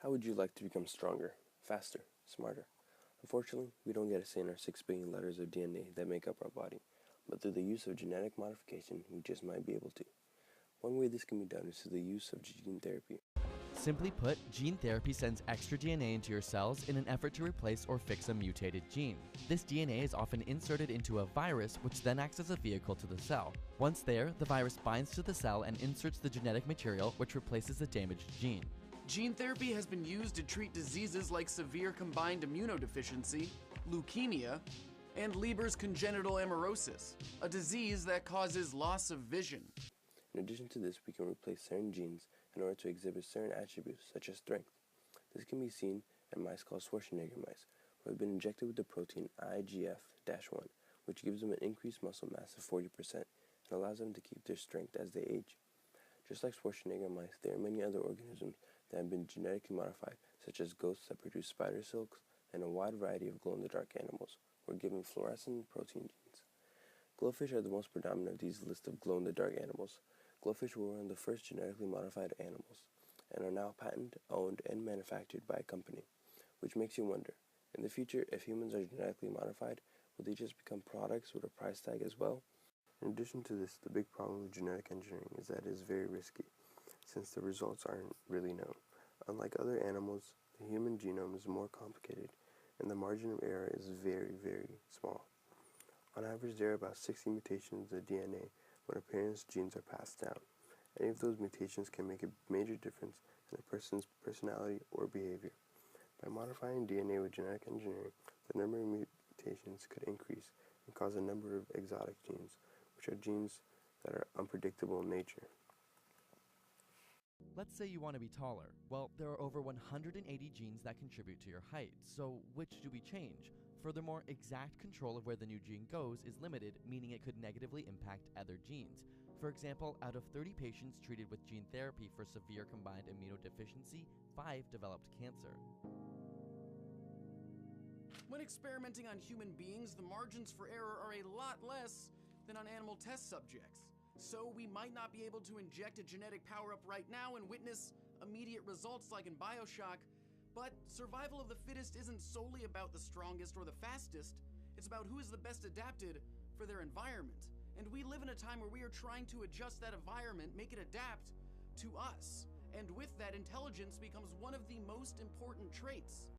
How would you like to become stronger, faster, smarter? Unfortunately, we don't get a say in our 6 billion letters of DNA that make up our body, but through the use of genetic modification, we just might be able to. One way this can be done is through the use of gene therapy. Simply put, gene therapy sends extra DNA into your cells in an effort to replace or fix a mutated gene. This DNA is often inserted into a virus, which then acts as a vehicle to the cell. Once there, the virus binds to the cell and inserts the genetic material which replaces the damaged gene. Gene therapy has been used to treat diseases like severe combined immunodeficiency, leukemia, and Leber's congenital amaurosis, a disease that causes loss of vision. In addition to this, we can replace certain genes in order to exhibit certain attributes, such as strength. This can be seen in mice called Schwarzenegger mice, who have been injected with the protein IGF-1, which gives them an increased muscle mass of 40% and allows them to keep their strength as they age. Just like Schwarzenegger mice, there are many other organisms that have been genetically modified, such as goats that produce spider silks, and a wide variety of glow-in-the-dark animals who are given fluorescent protein genes. Glowfish are the most predominant of these lists of glow-in-the-dark animals. Glowfish were one of the first genetically modified animals, and are now patented, owned, and manufactured by a company, which makes you wonder, in the future, if humans are genetically modified, will they just become products with a price tag as well? In addition to this, the big problem with genetic engineering is that it is very risky, since the results aren't really known. Unlike other animals, the human genome is more complicated, and the margin of error is very, very small. On average, there are about 60 mutations in the DNA when a parent's genes are passed down. Any of those mutations can make a major difference in a person's personality or behavior. By modifying DNA with genetic engineering, the number of mutations could increase and cause a number of exotic genes, which are genes that are unpredictable in nature. Let's say you want to be taller. Well, there are over 180 genes that contribute to your height, so which do we change? Furthermore, exact control of where the new gene goes is limited, meaning it could negatively impact other genes. For example, out of 30 patients treated with gene therapy for severe combined immunodeficiency, 5 developed cancer. When experimenting on human beings, the margins for error are a lot less than on animal test subjects. So we might not be able to inject a genetic power-up right now and witness immediate results like in BioShock, but survival of the fittest isn't solely about the strongest or the fastest. It's about who is the best adapted for their environment. And we live in a time where we are trying to adjust that environment, make it adapt to us. And with that, intelligence becomes one of the most important traits.